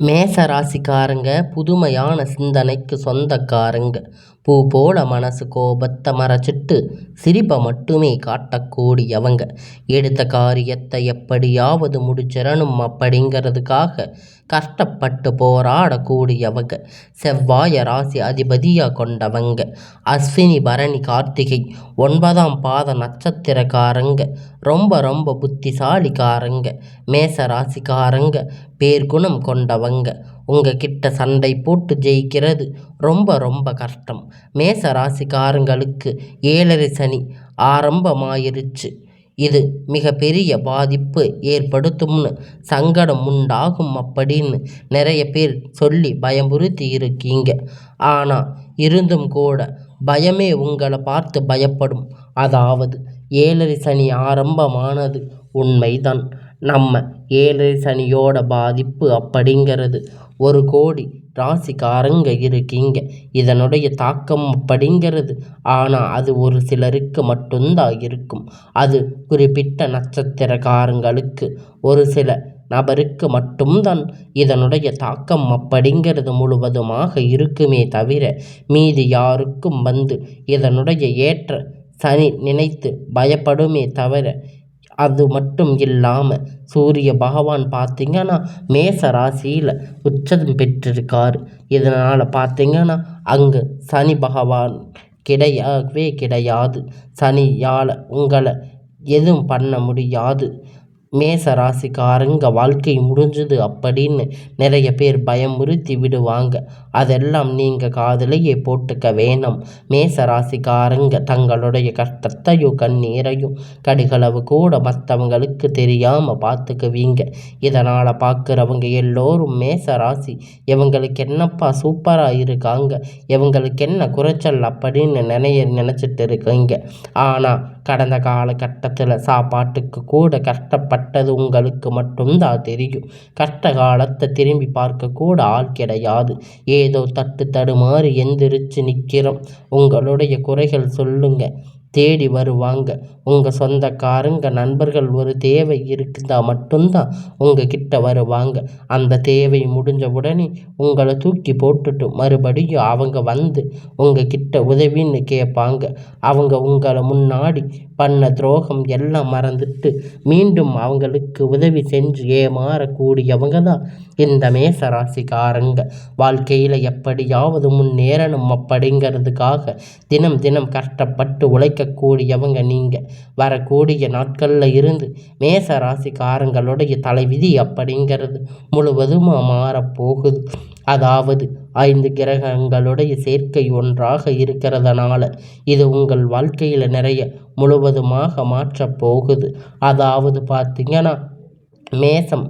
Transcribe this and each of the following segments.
மேச ராசிக்காரங்க புதுமையான சிந்தனைக்கு சொந்தக்காரங்க. பூ போல மனசு கோபத்தை மறைச்சிட்டு சிரிப்பை மட்டுமே காட்டக்கூடியவங்க. எடுத்த காரியத்தை எப்படியாவது முடிச்சிடணும் அப்படிங்கிறதுக்காக கஷ்டப்பட்டு போராடக்கூடியவங்க. செவ்வாய ராசி அதிபதியாக கொண்டவங்க. அஸ்வினி பரணி கார்த்திகை 9ஆம் பாத நட்சத்திரக்காரங்க. ரொம்ப ரொம்ப புத்திசாலிக்காரங்க. மேச ராசிக்காரங்க பேர்குணம் கொண்டவங்க. உங்ககிட்ட சண்டை போட்டு ஜெயிக்கிறது ரொம்ப ரொம்ப கஷ்டம். மேச ராசிக்காரங்களுக்கு 7.5 சனி ஆரம்பமாயிருச்சு. இது மிக பெரிய பாதிப்பு ஏற்படுத்தும்னு, சங்கடம் உண்டாகும் அப்படின்னு நிறைய பேர் சொல்லி பயமுறுத்தி இருக்கீங்க. ஆனால் இருந்தும் கூட பயமே உங்களை பார்த்து பயப்படும். அதாவது 7.5 சனி ஆரம்பமானது உண்மைதான். நம்ம 7.5 சனியோட பாதிப்பு அப்படிங்கிறது 1 கோடி ராசிக்காரங்க இருக்கீங்க. இதனுடைய தாக்கம் அப்படிங்கிறது ஆனால் அது ஒரு சிலருக்கு மட்டும்தான் இருக்கும். அது குறிப்பிட்ட நட்சத்திரக்காரங்களுக்கு, ஒரு சில நபருக்கு மட்டும்தான் இதனுடைய தாக்கம் அப்படிங்கிறது முழுவதுமாக இருக்குமே தவிர மீதி யாருக்கும் இதனுடைய ஏற்ற சனி நினைத்து பயப்படுமே தவிர. அது மட்டும் இல்லாமல் சூரிய பகவான் பார்த்திங்கன்னா மேச ராசியில் உச்சம் பெற்றிருக்கார். இதனால் பார்த்திங்கன்னா அங்கு சனி பகவான் கிடையவே கிடையாது. சனியால் உங்களை எதுவும் பண்ண முடியாது. மேச ராசிக்காரங்க வாழ்க்கை முடிஞ்சுது அப்படின்னு நிறைய பேர் பயமுறுத்தி விடுவாங்க. அதெல்லாம் நீங்கள் காதிலேயே போட்டுக்க வேணாம். மேச ராசிக்காரங்க தங்களுடைய கஷ்டத்தையும் கண்ணீரையும் கடுகளவு கூட மற்றவங்களுக்கு தெரியாமல் பார்த்துக்குவீங்க. இதனால் பார்க்குறவங்க எல்லோரும் மேச ராசி இவங்களுக்கு என்னப்பா சூப்பராக இருக்காங்க, இவங்களுக்கு என்ன குறைச்சல் அப்படின்னு நினச்சிட்டு இருக்கீங்க. ஆனால் கடந்த காலகட்டத்தில் சாப்பாட்டுக்கு கூட கஷ்டப்பட்டது உங்களுக்கு மட்டும்தான் தெரியும். கஷ்ட காலத்தை திரும்பி பார்க்க கூட ஆள் கிடையாது. ஏதோ தட்டு தடுமாறி எந்திரிச்சு நிற்கிறோம். உங்களுடைய குறைகள் சொல்லுங்க, தேடி வருவாங்க. உங்கள் சொந்தக்காரங்க நண்பர்கள் ஒரு தேவை இருக்குதா மட்டும்தான் உங்ககிட்ட வருவாங்க. அந்த தேவை முடிஞ்ச உடனே உங்களை தூக்கி போட்டுட்டு மறுபடியும் அவங்க உங்ககிட்ட உதவின்னு கேட்பாங்க. அவங்க உங்களை முன்னாடி பண்ண துரோகம் எல்லாம் மறந்துட்டு மீண்டும் அவங்களுக்கு உதவி செஞ்சு ஏமாறக்கூடியவங்க தான் இந்த மேச ராசிக்காரங்க. வாழ்க்கையில் எப்படியாவது முன்னேறணும் அப்படிங்கிறதுக்காக தினம் தினம் கஷ்டப்பட்டு உழைக்கக்கூடியவங்க நீங்கள். வரக்கூடிய நாட்களில் இருந்து மேச ராசிக்காரங்களுடைய தலைவிதி அப்படிங்கிறது முழுவதுமாக மாறப்போகுது. அதாவது 5 கிரகங்களுடைய சேர்க்கை ஒன்றாக இருக்கிறதுனால இது உங்கள் வாழ்க்கையில் நிறைய முழுவதுமாக மாற்றப் போகுது. அதாவது பார்த்திங்கன்னா மேசம்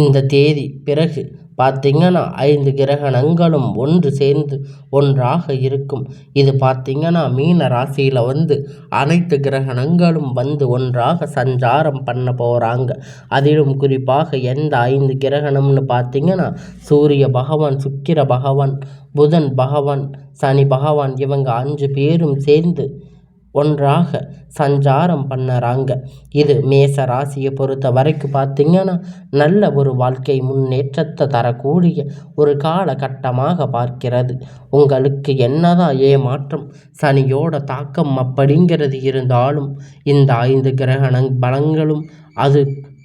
இந்த தேதி பிறகு பார்த்திங்கன்னா 5 கிரகணங்களும் ஒன்று சேர்ந்து ஒன்றாக இருக்கும். இது பார்த்திங்கன்னா மீன ராசியில் அனைத்து கிரகணங்களும் ஒன்றாக சஞ்சாரம் பண்ண போகிறாங்க. அதிலும் குறிப்பாக எந்த 5 கிரகணம்னு பார்த்திங்கன்னா சூரிய பகவான், சுக்கிர பகவான், புதன் பகவான், சனி பகவான் இவங்க 5 பேரும் சேர்ந்து ஒன்றாக சஞ்சாரம் பண்ணுறாங்க. இது மேச ராசியை பொறுத்த வரைக்கும் பார்த்திங்கன்னா நல்ல ஒரு வாழ்க்கை முன்னேற்றத்தை தரக்கூடிய ஒரு காலகட்டமாக பார்க்கிறது. உங்களுக்கு என்னதான் ஏமாற்றம் சனியோட தாக்கம் அப்படிங்கிறது இருந்தாலும் இந்த 5 கிரகண பலங்களும் அது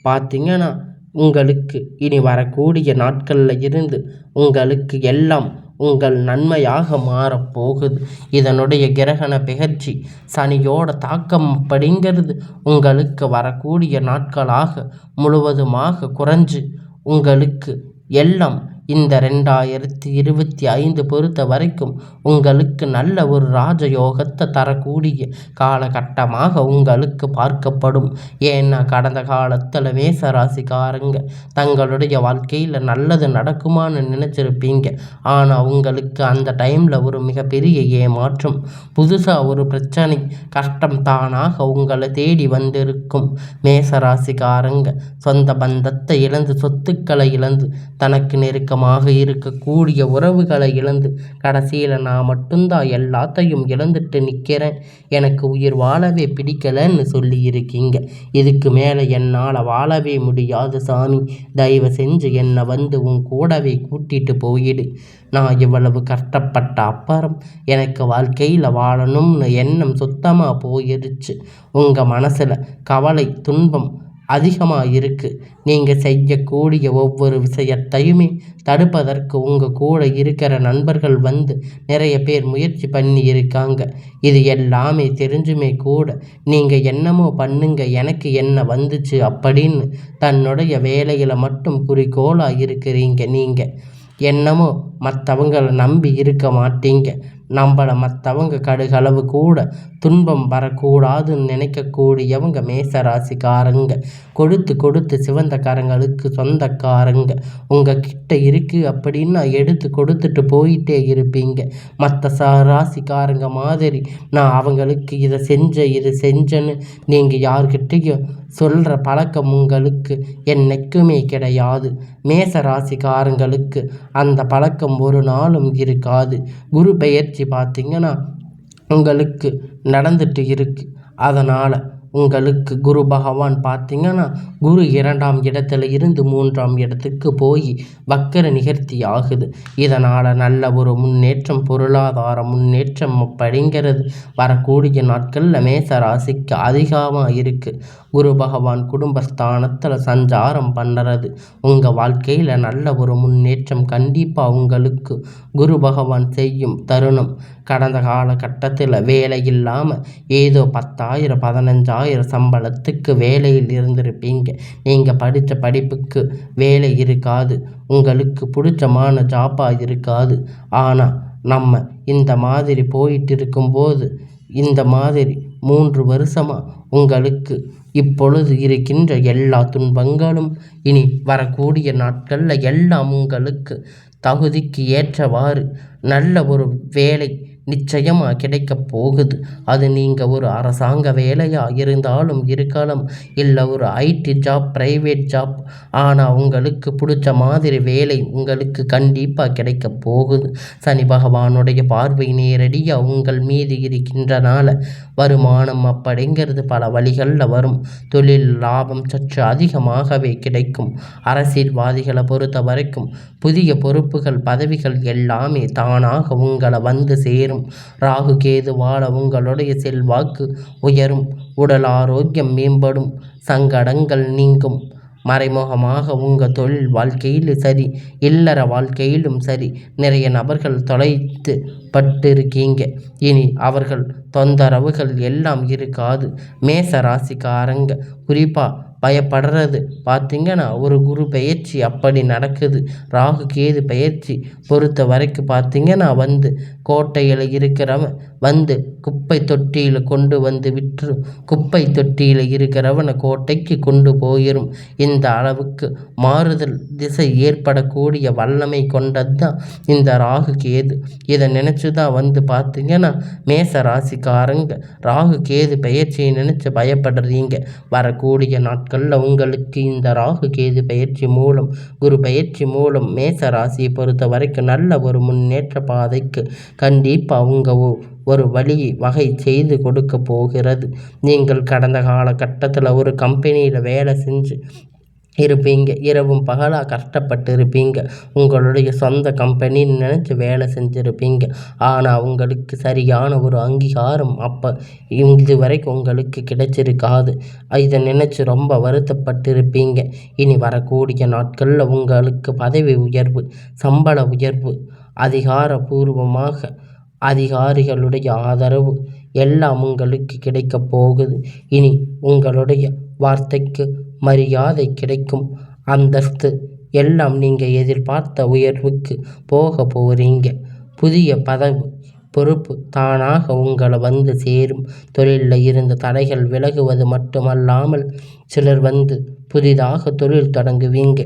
பார்த்திங்கன்னா உங்களுக்கு இனி வரக்கூடிய நாட்களில் இருந்து உங்களுக்கு எல்லாம் உங்கள் நன்மையாக மாறப்போகுது. இதனுடைய கிரகண பெயர்ச்சி சனியோட தாக்கம் அப்படிங்கிறது உங்களுக்கு வரக்கூடிய நாட்களாக முழுவதுமாக குறைஞ்சு உங்களுக்கு எல்லாம் இந்த 2025 பொறுத்த வரைக்கும் உங்களுக்கு நல்ல ஒரு ராஜயோகத்தை தரக்கூடிய காலகட்டமாக உங்களுக்கு பார்க்கப்படும். ஏன்னா கடந்த காலத்தில் மேச ராசிக்காரங்க தங்களுடைய வாழ்க்கையில் நல்லது நடக்குமான்னு நினச்சிருப்பீங்க. ஆனால் உங்களுக்கு அந்த டைமில் ஒரு மிகப்பெரிய ஏமாற்றம், புதுசாக ஒரு பிரச்சனை, கஷ்டம் தானாக உங்களை தேடி வந்திருக்கும். மேச ராசிக்காரங்க சொந்த பந்தத்தை இழந்து, சொத்துக்களை இழந்து, தனக்கு நெருக்கமான நெருக்கமாக இருக்கக்கூடிய உறவுகளை இழந்து கடைசியில் நான் மட்டும்தான் எல்லாத்தையும் இழந்துட்டு நிற்கிறேன், எனக்கு உயிர் வாழவே பிடிக்கலன்னு சொல்லியிருக்கீங்க. இதுக்கு மேலே என்னால் வாழவே முடியாது சாமி, தயவு செஞ்சு என்னை வந்து உன் கூடவே கூட்டிட்டு போயிடு. நான் இவ்வளவு கஷ்டப்பட்ட அப்புறம் எனக்கு வாழ்க்கையில் வாழணும்னு எண்ணம் சுத்தமாக போயிடுச்சு. உங்கள் மனசில் கவலை துன்பம் அதிகமாக இருக்குது. நீங்கள் செய்யக்கூடிய ஒவ்வொரு விஷயத்தையுமே தடுப்பதற்கு உங்கள் கூட இருக்கிற நண்பர்கள் வந்து நிறைய பேர் முயற்சி பண்ணி இருக்காங்க. இது எல்லாமே தெரிஞ்சுமே கூட நீங்கள் என்னமோ பண்ணுங்க, எனக்கு என்ன வந்துச்சு அப்படின்னு தன்னுடைய வேலையில் மட்டும் குறிக்கோளாக இருக்கிறீங்க. நீங்கள் என்னமோ மற்றவங்களை நம்பி இருக்க மாட்டீங்க. நம்மளை மற்றவங்க கடுகளவு கூட துன்பம் வரக்கூடாதுன்னு நினைக்கக்கூடியவங்க மேசராசிக்காரங்க. கொடுத்து கொடுத்து சிவந்த கரங்களுக்கு சொந்தக்காரங்க. உங்கள் கிட்ட இருக்குது அப்படின்னா எடுத்து கொடுத்துட்டு போயிட்டே இருப்பீங்க. மற்ற ராசிக்காரங்க மாதிரி நான் அவங்களுக்கு இதை செஞ்சேன்னு நீங்கள் யார்கிட்டையும் சொல்கிற பழக்கம் உங்களுக்கு என்னைக்குமே கிடையாது. மேச ராசிக்காரங்களுக்கு அந்த பழக்கம் ஒரு நாளும் இருக்காது. குரு பெயர்ச்சி பார்த்திங்கன்னா உங்களுக்கு நடந்துட்டு இருக்கு. அதனால் உங்களுக்கு குரு பகவான் பார்த்திங்கன்னா குரு 2ஆம் இடத்துல இருந்து 3ஆம் இடத்துக்கு போய் வக்கர நிகழ்த்தி ஆகுது. இதனால் நல்ல ஒரு முன்னேற்றம், பொருளாதார முன்னேற்றம் அப்படிங்கிறது வரக்கூடிய நாட்களில் மேச ராசிக்கு அதிகமாக இருக்குது. குரு பகவான் குடும்பஸ்தானத்தில் சஞ்சாரம் பண்ணுறது உங்கள் வாழ்க்கையில் நல்ல ஒரு முன்னேற்றம் கண்டிப்பாக உங்களுக்கு குரு பகவான் செய்யும் தருணம். கடந்த காலகட்டத்தில் வேலை இல்லாமல் ஏதோ 10,000 15,000 சம்பளத்துக்கு வேலையில் இருந்திருப்பீங்க. நீங்கள் படித்த படிப்புக்கு வேலை இருக்காது, உங்களுக்கு பிடிச்சமான ஜாப்பாக இருக்காது. ஆனால் நம்ம இந்த மாதிரி போயிட்டு இருக்கும்போது இந்த மாதிரி 3 வருஷமாக உங்களுக்கு இப்பொழுது இருக்கின்ற எல்லா துன்பங்களும் இனி வரக்கூடிய நாட்களில் எல்லாம் உங்களுக்கு தகுதிக்கு ஏற்றவாறு நல்ல ஒரு வேலை நிச்சயமாக கிடைக்கப் போகுது. அது நீங்கள் ஒரு அரசாங்க வேலையாக இருந்தாலும் இருக்கலாம், இல்லை ஒரு ஐடி ஜாப், ப்ரைவேட் ஜாப். ஆனால் உங்களுக்கு பிடிச்ச மாதிரி வேலை உங்களுக்கு கண்டிப்பாக கிடைக்க போகுது. சனி பகவானுடைய பார்வை நேரடியாக உங்கள் மீது இருக்கின்றனால வருமானம் அப்படிங்கிறது பல வழிகளில் வரும். தொழில் லாபம் சற்று அதிகமாகவே கிடைக்கும். அரசியல்வாதிகளை பொறுத்த வரைக்கும் புதிய பொறுப்புகள் பதவிகள் எல்லாமே தானாக உங்களை வந்து சேரும். ராகு கேதுவால உங்களுடைய செல்வாக்கு உயரும், உடல் ஆரோக்கியம் மேம்படும், சங்கடங்கள் நீங்கும். மறைமுகமாக உங்கள் தொழில் வாழ்க்கையிலும் சரி, இல்லற வாழ்க்கையிலும் சரி நிறைய நபர்கள் தொலைத்து பட்டிருக்கீங்க. இனி அவர்கள் தொந்தரவுகள் எல்லாம் இருக்காது. மேச ராசிக்காரங்க குறிப்பாக பயப்படுறது பார்த்திங்கன்னா ஒரு குரு பெயர்ச்சி அப்படி நடக்குது. ராகு கேது பெயர்ச்சி பொறுத்த வரைக்கும் பார்த்திங்கன்னா வந்து கோட்டையில் இருக்கிறவன் வந்து குப்பை தொட்டியில் கொண்டு வந்து விட்டுரும், குப்பை தொட்டியில் இருக்கிறவனை கோட்டைக்கு கொண்டு போயிடும். இந்த அளவுக்கு மாறுதல் திசை ஏற்படக்கூடிய வல்லமை கொண்டது தான் இந்த ராகு கேது. இதை நினச்சி தான் வந்து பார்த்திங்கன்னா மேச ராசிக்காரங்க ராகு கேது பெயர்ச்சியை நினச்சி பயப்படுறீங்க. வரக்கூடிய நாட்களில் உங்களுக்கு இந்த ராகு கேது பெயர்ச்சி மூலம், குரு பெயர்ச்சி மூலம் மேச ராசியை பொறுத்த வரைக்கும் நல்ல ஒரு முன்னேற்ற பாதைக்கு கண்டிப்பாக அவங்க ஒரு வழி வகை செய்து கொடுக்க போகிறது. நீங்கள் கடந்த காலகட்டத்தில் ஒரு கம்பெனியில் வேலை செஞ்சு இருப்பீங்க, இரவும் பகலாக கஷ்டப்பட்டு இருப்பீங்க. உங்களுடைய சொந்த கம்பெனின்னு நினச்சி வேலை செஞ்சுருப்பீங்க. ஆனால் உங்களுக்கு சரியான ஒரு அங்கீகாரம் அப்போ இது வரைக்கும் உங்களுக்கு கிடைச்சிருக்காது. இதை நினச்சி ரொம்ப வருத்தப்பட்டிருப்பீங்க. இனி வரக்கூடிய நாட்களில் உங்களுக்கு பதவி உயர்வு, சம்பள உயர்வு, அதிகாரபூர்வமாக அதிகாரிகளுடைய ஆதரவு எல்லாம் உங்களுக்கு கிடைக்கப் போகுது. இனி உங்களுடைய வார்த்தைக்கு மரியாதை கிடைக்கும், அந்தஸ்து எல்லாம் நீங்கள் எதிர்பார்த்த உயர்வுக்கு போக போகிறீங்க. புதிய பதவி பொறுப்பு தானாக உங்களை வந்து சேரும். தொழிலில் இருந்த தடைகள் விலகுவது மட்டுமல்லாமல் சிலர் வந்து புதிதாக தொழில் தொடங்குவீங்க.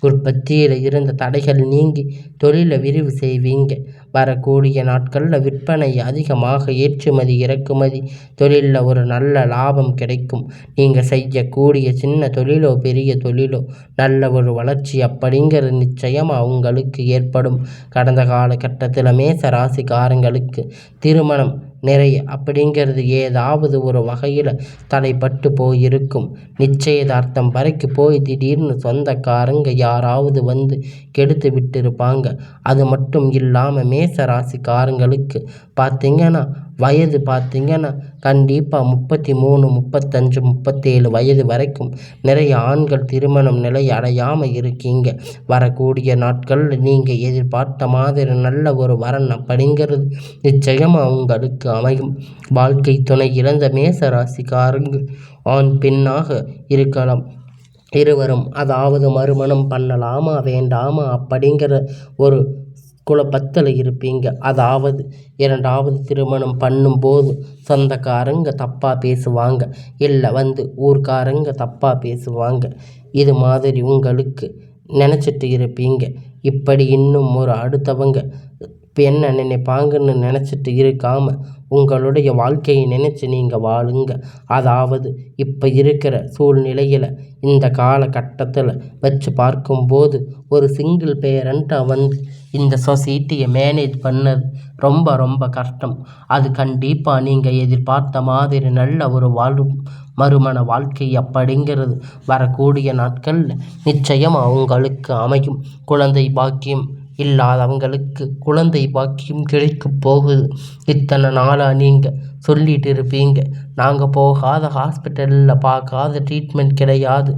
உற்பத்தியில் இருந்த தடைகள் நீங்கி தொழிலை விரிவு செய்வீங்க. வரக்கூடிய நாட்களில் விற்பனை அதிகமாக, ஏற்றுமதி இறக்குமதி தொழிலில் ஒரு நல்ல லாபம் கிடைக்கும். நீங்கள் செய்யக்கூடிய சின்ன தொழிலோ பெரிய தொழிலோ நல்ல ஒரு வளர்ச்சி அப்படிங்கிறது நிச்சயமாக உங்களுக்கு ஏற்படும். கடந்த காலகட்டத்தில் மேச ராசிக்காரங்களுக்கு திருமணம் நிறைய அப்படிங்கிறது ஏதாவது ஒரு வகையில் தடைப்பட்டு போயிருக்கும். நிச்சயதார்த்தம் வரைக்கு போய் திடீர்னு சொந்தக்காரங்க யாராவது வந்து கெடுத்து விட்டுருப்பாங்க. அது மட்டும் இல்லாமல் மேச ராசிக்காரங்களுக்கு பார்த்திங்கன்னா வயது பார்த்திங்கன்னா கண்டிப்பாக 33, 35, 37 வயது வரைக்கும் நிறைய ஆண்கள் திருமணம் நிலை அடையாமல் இருக்கீங்க. வரக்கூடிய நாட்களில் நீங்கள் எதிர்பார்த்த மாதிரி நல்ல ஒரு வரன் அப்படிங்கிறது நிச்சயமாக உங்களுக்கு அமையும். வாழ்க்கை துணை இழந்த மேச ராசிக்காரங்க ஆண் பெண்ணாக இருக்கலாம். இருவரும் அதாவது மறுமணம் பண்ணலாமா வேண்டாமா அப்படிங்கிற ஒரு குழப்பத்தில் இருப்பீங்க. அதாவது இரண்டாவது திருமணம் பண்ணும்போது சொந்தக்காரங்க தப்பாக பேசுவாங்க, இல்லை ஊர்க்காரங்க தப்பாக பேசுவாங்க. இது மாதிரி உங்களுக்கு நினச்சிட்டு இருப்பீங்க. இப்படி இன்னும் ஒரு அடுத்தவங்க என்ன நினைப்பாங்கன்னு நினச்சிட்டு இருக்காமல் உங்களுடைய வாழ்க்கையை நினச்சி நீங்கள் வாழுங்க. அதாவது இப்போ இருக்கிற சூழ்நிலையில் இந்த காலகட்டத்தில் வச்சு பார்க்கும்போது ஒரு சிங்கிள் பேரண்ட்டாக இந்த சொசைட்டியை மேனேஜ் பண்ணது ரொம்ப ரொம்ப கஷ்டம். அது கண்டிப்பாக நீங்கள் எதிர்பார்த்த மாதிரி நல்ல ஒரு மறுமண வாழ்க்கை அப்படிங்கிறது வரக்கூடிய நாட்களில் நிச்சயமாக உங்களுக்கு அமையும். குழந்தை பாக்கியம் இல்லாதவங்களுக்கு குழந்தை பாக்கியம் கிடைக்க போகுது. இத்தனை நாளாக நீங்கள் சொல்லிட்டு இருப்பீங்க, நாங்கள் போகாத ஹாஸ்பிட்டலில் பார்க்காத ட்ரீட்மெண்ட் கிடையாது,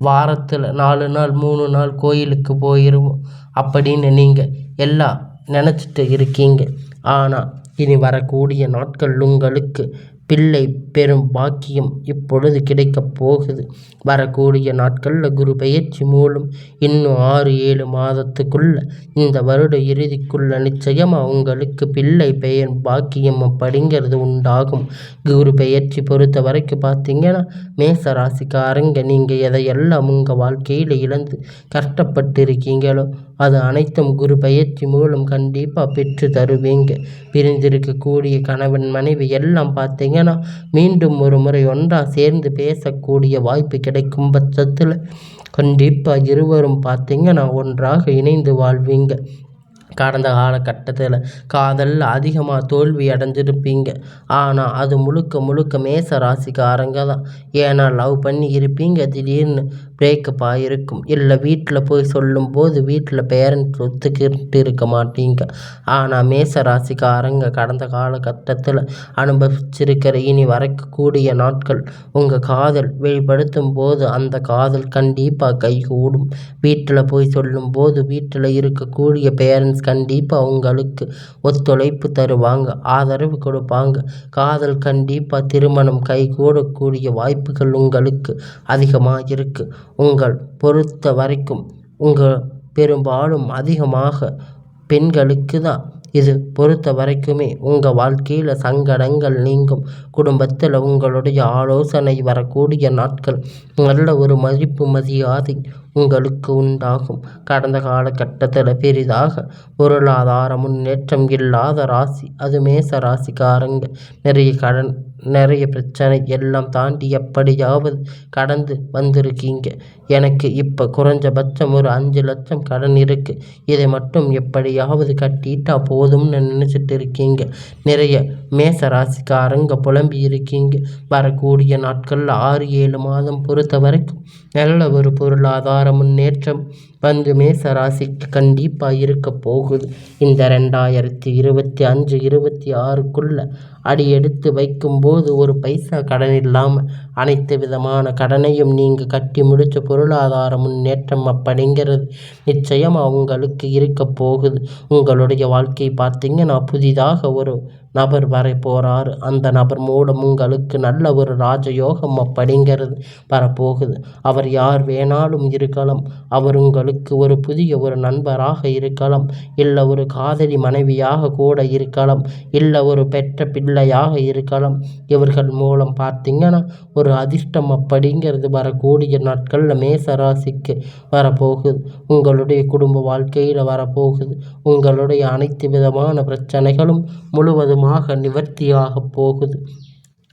வாரத்தில் 4 நாள் 3 நாள் கோயிலுக்கு போயிடுவோம் அப்படின்னு நீங்கள் எல்லாம் நினச்சிட்டு இருக்கீங்க. ஆனால் இனி வரக்கூடிய நாட்கள் உங்களுக்கு பிள்ளை பெரும் பாக்கியம் இப்பொழுது கிடைக்கப் போகுது. வரக்கூடிய நாட்களில் குரு பெயர்ச்சி மூலம் இன்னும் 6-7 மாதத்துக்குள்ள இந்த வருட இறுதிக்குள்ள நிச்சயமாக உங்களுக்கு பிள்ளை பெயர் பாக்கியம் அப்படிங்கிறது உண்டாகும். குரு பெயர்ச்சி பொறுத்த வரைக்கும் பார்த்தீங்கன்னா மேச ராசிக்காரங்க நீங்கள் எதையெல்லாம் உங்கள் வாழ்க்கையில் இழந்து கஷ்டப்பட்டு இருக்கீங்களோ அது அனைத்தும் குரு பெயர்ச்சி மூலம் கண்டிப்பாக பெற்று தருவீங்க. பிரிந்திருக்கக்கூடிய கணவன் மனைவி எல்லாம் பார்த்தீங்கன்னா மீண்டும் ஒரு முறை ஒன்றாக சேர்ந்து பேசக்கூடிய வாய்ப்பு கிடைக்கும் பட்சத்தில் கண்டிப்பாக இருவரும் பார்த்தீங்கன்னா ஒன்றாக இணைந்து வாழ்வீங்க. கடந்த காலகட்டத்தில் காதலில் அதிகமாக தோல்வி அடைஞ்சிருப்பீங்க. ஆனால் அது முழுக்க முழுக்க மேச ராசிக்காரங்க தான். ஏன்னா லவ் பண்ணி இருப்பீங்க, திடீர்னு பிரேக்கப் ஆகிருக்கும். இல்லை வீட்டில் போய் சொல்லும்போது வீட்டில் பேரண்ட்ஸ் ஒத்துக்கிட்டு இருக்க மாட்டீங்க. ஆனால் மேச ராசிக்காரங்க கடந்த காலகட்டத்தில் அனுபவிச்சிருக்கிற இனி வரக்கூடிய நாட்கள் உங்கள் காதல் வெளிப்படுத்தும் போது அந்த காதல் கண்டிப்பாக கைகூடும். வீட்டில் போய் சொல்லும்போது வீட்டில் இருக்கக்கூடிய பேரண்ட்ஸ் கண்டிப்பாக உங்களுக்கு ஒத்துழைப்பு தருவாங்க, ஆதரவு கொடுப்பாங்க. காதல் கண்டிப்பாக திருமணம் கைகூடக்கூடிய வாய்ப்புகள் உங்களுக்கு அதிகமாக இருக்குது. உங்கள் பொறுத்த வரைக்கும் பெரும்பாலும் அதிகமாக பெண்களுக்கு தான் இது பொறுத்த வரைக்குமே உங்கள் வாழ்க்கையில் சங்கடங்கள் நீங்கும். குடும்பத்தில் உங்களுடைய ஆலோசனை வரக்கூடிய நாட்கள் நல்ல ஒரு மதிப்பு மரியாதை உங்களுக்கு உண்டாகும். கடந்த காலகட்டத்தில் பெரிதாக பொருளாதார முன்னேற்றம் இல்லாத ராசி அது மேச ராசிக்காரங்க. நிறைய கடன், நிறைய பிரச்சனை எல்லாம் தாண்டி எப்படியாவது கடந்து வந்திருக்கீங்க. எனக்கு இப்போ குறைஞ்சபட்சம் ஒரு 5 லட்சம் கடன் இருக்குது, இதை மட்டும் எப்படியாவது கட்டிட்டா போதும்னு நினச்சிட்டு இருக்கீங்க. நிறைய மேச ராசிக்காரங்க புலம்பி இருக்கீங்க. வரக்கூடிய நாட்களில் 6-7 மாதம் பொறுத்த வரைக்கும் நல்ல ஒரு பொருளாதார முன்னேற்றம் மேச ராசிக்கு கண்டிப்பாக இருக்க போகுது. இந்த 2025-26க்குள்ள அடி எடுத்து வைக்கும்போது ஒரு பைசா கடன் இல்லாமல் அனைத்து விதமான கடனையும் நீங்கள் கட்டி முடிச்ச பொருளாதார முன்னேற்றம் அப்படிங்கிறது நிச்சயமாக உங்களுக்கு இருக்க போகுது. உங்களுடைய வாழ்க்கை பார்த்தீங்கன்னா புதிதாக ஒரு நபர் வர போகிறாரு. அந்த நபர் மூலம் உங்களுக்கு நல்ல ஒரு ராஜயோகம் அப்படிங்கிறது வரப்போகுது. அவர் யார் வேணாலும் இருக்கலாம். அவர் உங்களுக்கு உங்களுக்கு ஒரு புதிய ஒரு நண்பராக இருக்கலாம், இல்லை ஒரு காதலி மனைவியாக கூட இருக்கலாம், இல்லை ஒரு பெற்ற பிள்ளையாக இருக்கலாம். இவர்கள் மூலம் பார்த்தீங்கன்னா ஒரு அதிர்ஷ்டம் அப்படிங்கிறது வரக்கூடிய நாட்களில் மேச ராசிக்கு வரப்போகுது. உங்களுடைய குடும்ப வாழ்க்கையில் வரப்போகுது. உங்களுடைய அனைத்து விதமான பிரச்சனைகளும் முழுவதுமாக நிவர்த்தியாக போகுது.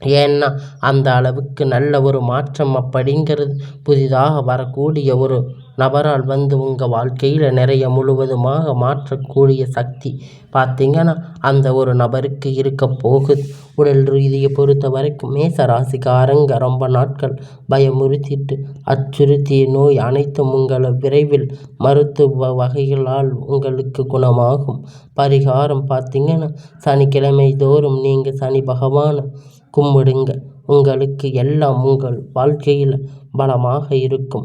ஏன்னா அந்த அளவுக்கு நல்ல ஒரு மாற்றம் அப்படிங்கிறது புதிதாக வரக்கூடிய ஒரு நபரால் வந்து உங்கள் வாழ்க்கையில் நிறைய முழுவதுமாக மாற்றக்கூடிய சக்தி பார்த்தீங்கன்னா அந்த ஒரு நபருக்கு இருக்க போகுது. உடல் ரீதியை பொறுத்த வரைக்கும் மேச ராசிக்காரங்க ரொம்ப நாட்கள் பயமுறுத்திட்டு அச்சுறுத்திய நோய் அனைத்தும் உங்களை விரைவில் மருத்துவ வகைகளால் உங்களுக்கு குணமாகும். பரிகாரம் பார்த்தீங்கன்னா சனிக்கிழமை தோறும் நீங்கள் சனி பகவானை கும்பிடுங்க. உங்களுக்கு எல்லாம் உங்கள் வாழ்க்கையில் பலமாக இருக்கும்.